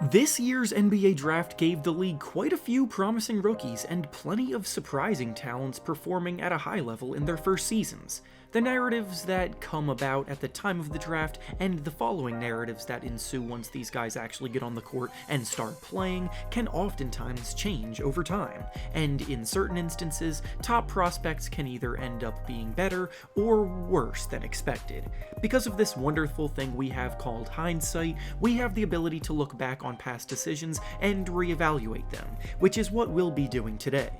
This year's NBA draft gave the league quite a few promising rookies and plenty of surprising talents performing at a high level in their first seasons. The narratives that come about at the time of the draft and the following narratives that ensue once these guys actually get on the court and start playing can oftentimes change over time, and in certain instances, top prospects can either end up being better or worse than expected. Because of this wonderful thing we have called hindsight, we have the ability to look back on past decisions and reevaluate them, which is what we'll be doing today.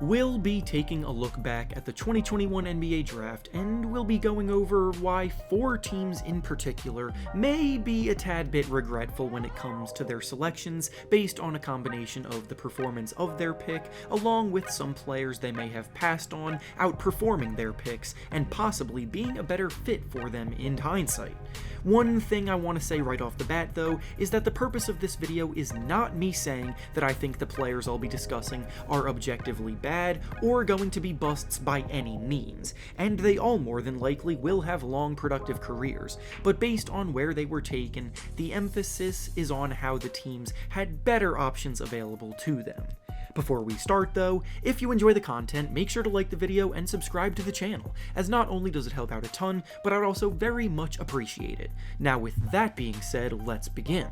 We'll be taking a look back at the 2021 NBA draft, and we'll be going over why 4 teams in particular may be a tad bit regretful when it comes to their selections based on a combination of the performance of their pick, along with some players they may have passed on outperforming their picks and possibly being a better fit for them in hindsight. One thing I want to say right off the bat though is that the purpose of this video is not me saying that I think the players I'll be discussing are objectively bad or going to be busts by any means, and they all more than likely will have long productive careers, but based on where they were taken, the emphasis is on how the teams had better options available to them. Before we start though, if you enjoy the content, make sure to like the video and subscribe to the channel, as not only does it help out a ton, but I'd also very much appreciate it. Now with that being said, let's begin.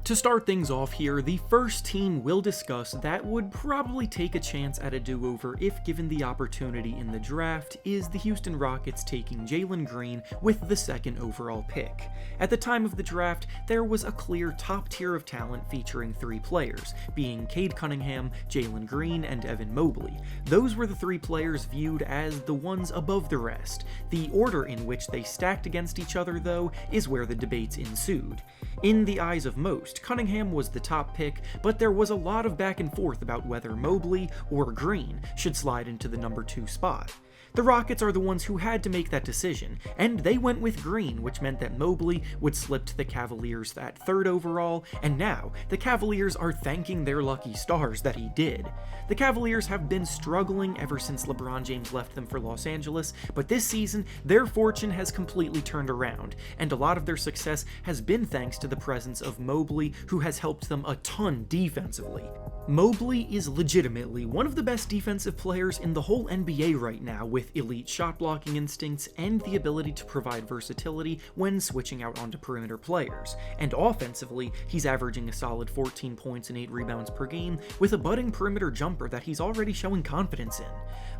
To start things off here, the first team we'll discuss that would probably take a chance at a do-over if given the opportunity in the draft is the Houston Rockets taking Jalen Green with the 2nd overall pick. At the time of the draft, there was a clear top tier of talent featuring 3 players, being Cade Cunningham, Jalen Green, and Evan Mobley. Those were the 3 players viewed as the ones above the rest. The order in which they stacked against each other, though, is where the debates ensued. In the eyes of most, Cunningham was the top pick, but there was a lot of back and forth about whether Mobley or Green should slide into the number 2 spot. The Rockets are the ones who had to make that decision, and they went with Green, which meant that Mobley would slip to the Cavaliers at 3rd overall, and now the Cavaliers are thanking their lucky stars that he did. The Cavaliers have been struggling ever since LeBron James left them for Los Angeles, but this season their fortune has completely turned around, and a lot of their success has been thanks to the presence of Mobley, who has helped them a ton defensively. Mobley is legitimately one of the best defensive players in the whole NBA right now, with elite shot blocking instincts and the ability to provide versatility when switching out onto perimeter players. And offensively, he's averaging a solid 14 points and 8 rebounds per game with a budding perimeter jumper that he's already showing confidence in.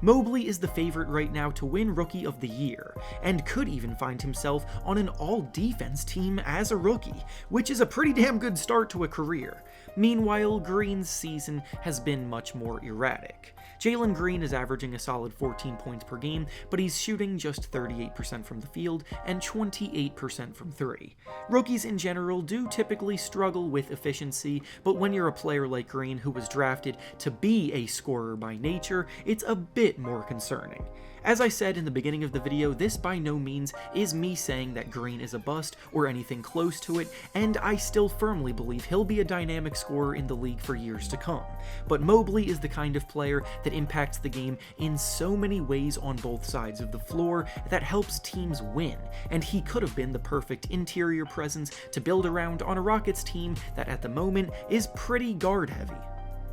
Mobley is the favorite right now to win Rookie of the Year, and could even find himself on an all-defense team as a rookie, which is a pretty damn good start to a career. Meanwhile, Green's season has been much more erratic. Jalen Green is averaging a solid 14 points per game, but he's shooting just 38% from the field and 28% from 3. Rookies in general do typically struggle with efficiency, but when you're a player like Green who was drafted to be a scorer by nature, it's a bit more concerning. As I said in the beginning of the video, this by no means is me saying that Green is a bust or anything close to it, and I still firmly believe he'll be a dynamic scorer in the league for years to come. But Mobley is the kind of player that impacts the game in so many ways on both sides of the floor that helps teams win, and he could have been the perfect interior presence to build around on a Rockets team that at the moment is pretty guard heavy.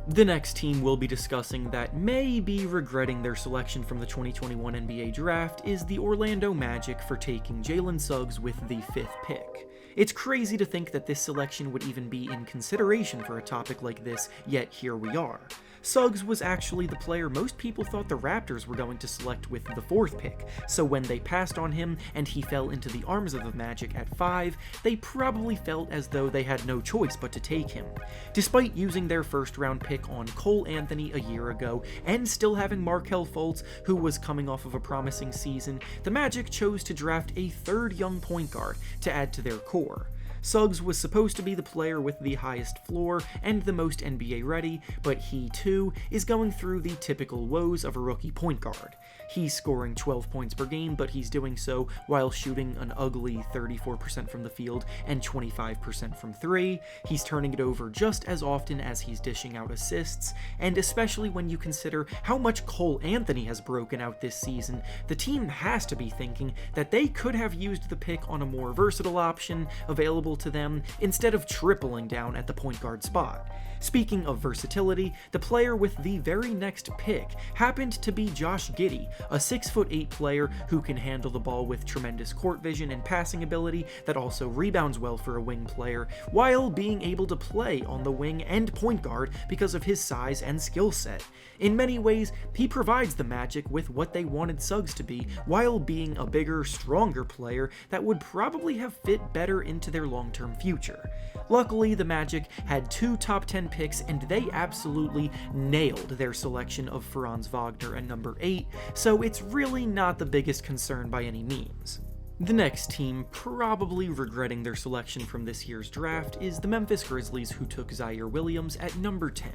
The next team we'll be discussing that may be regretting their selection from the 2021 NBA draft is the Orlando Magic for taking Jalen Suggs with the 5th pick. It's crazy to think that this selection would even be in consideration for a topic like this, yet here we are. Suggs was actually the player most people thought the Raptors were going to select with the 4th pick, so when they passed on him and he fell into the arms of the Magic at 5, they probably felt as though they had no choice but to take him. Despite using their 1st round pick on Cole Anthony a year ago, and still having Markelle Fultz, who was coming off of a promising season, the Magic chose to draft a 3rd young point guard to add to their core. Suggs was supposed to be the player with the highest floor and the most NBA ready, but he too is going through the typical woes of a rookie point guard. He's scoring 12 points per game, but he's doing so while shooting an ugly 34% from the field and 25% from 3. He's turning it over just as often as he's dishing out assists, and especially when you consider how much Cole Anthony has broken out this season, the team has to be thinking that they could have used the pick on a more versatile option available versatile to them instead of tripling down at the point guard spot. Speaking of versatility, the player with the very next pick happened to be Josh Giddey, a 6'8" player who can handle the ball with tremendous court vision and passing ability that also rebounds well for a wing player, while being able to play on the wing and point guard because of his size and skill set. In many ways, he provides the Magic with what they wanted Suggs to be, while being a bigger, stronger player that would probably have fit better into their long-term future. Luckily, the Magic had 2 top 10 picks, and they absolutely nailed their selection of Franz Wagner at number 8, so it's really not the biggest concern by any means. The next team probably regretting their selection from this year's draft is the Memphis Grizzlies, who took Zaire Williams at number 10.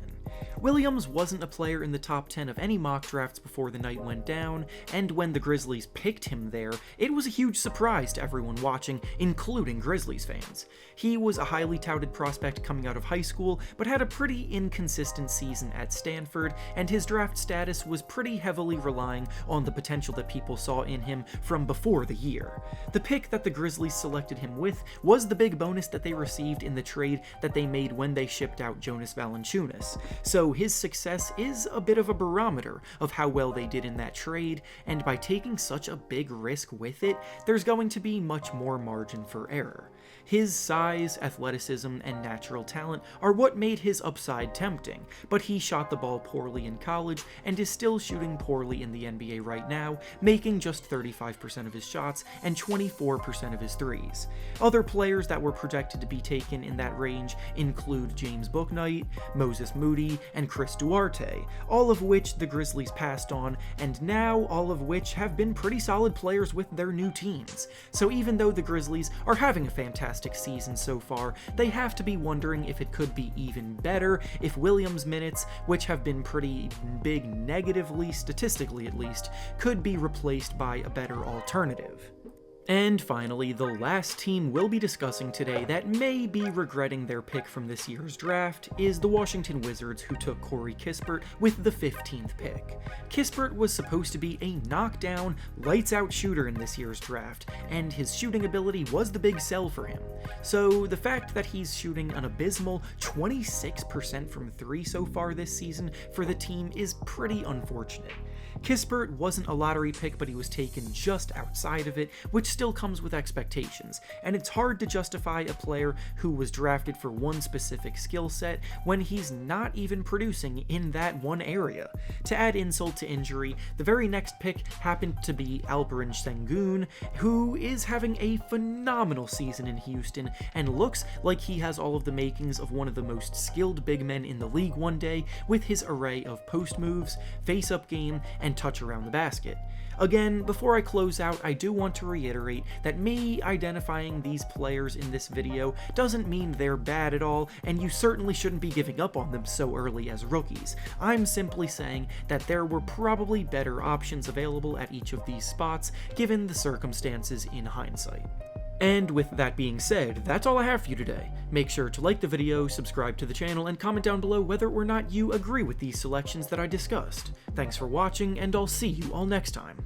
Williams wasn't a player in the top 10 of any mock drafts before the night went down, and when the Grizzlies picked him there, it was a huge surprise to everyone watching, including Grizzlies fans. He was a highly touted prospect coming out of high school, but had a pretty inconsistent season at Stanford, and his draft status was pretty heavily relying on the potential that people saw in him from before the year. The pick that the Grizzlies selected him with was the big bonus that they received in the trade that they made when they shipped out Jonas Valanciunas. So his success is a bit of a barometer of how well they did in that trade, and by taking such a big risk with it, there's going to be much more margin for error. His size, athleticism, and natural talent are what made his upside tempting, but he shot the ball poorly in college and is still shooting poorly in the NBA right now, making just 35% of his shots and 24% of his threes. Other players that were projected to be taken in that range include James Bouknight, Moses Moody, and Chris Duarte, all of which the Grizzlies passed on, and now all of which have been pretty solid players with their new teams. So even though the Grizzlies are having a fantastic season so far, they have to be wondering if it could be even better if Williams' minutes, which have been pretty big negatively, statistically at least, could be replaced by a better alternative. And finally, the last team we'll be discussing today that may be regretting their pick from this year's draft is the Washington Wizards, who took Corey Kispert with the 15th pick. Kispert was supposed to be a knockdown, lights-out shooter in this year's draft, and his shooting ability was the big sell for him. So the fact that he's shooting an abysmal 26% from 3 so far this season for the team is pretty unfortunate. Kispert wasn't a lottery pick, but he was taken just outside of it, which still comes with expectations, and it's hard to justify a player who was drafted for one specific skill set when he's not even producing in that one area. To add insult to injury, the very next pick happened to be Alperen Sengun, who is having a phenomenal season in Houston and looks like he has all of the makings of one of the most skilled big men in the league one day, with his array of post moves, face-up game, and touch around the basket. Again, before I close out, I do want to reiterate that me identifying these players in this video doesn't mean they're bad at all, and you certainly shouldn't be giving up on them so early as rookies. I'm simply saying that there were probably better options available at each of these spots, given the circumstances in hindsight. And with that being said, that's all I have for you today. Make sure to like the video, subscribe to the channel, and comment down below whether or not you agree with these selections that I discussed. Thanks for watching, and I'll see you all next time.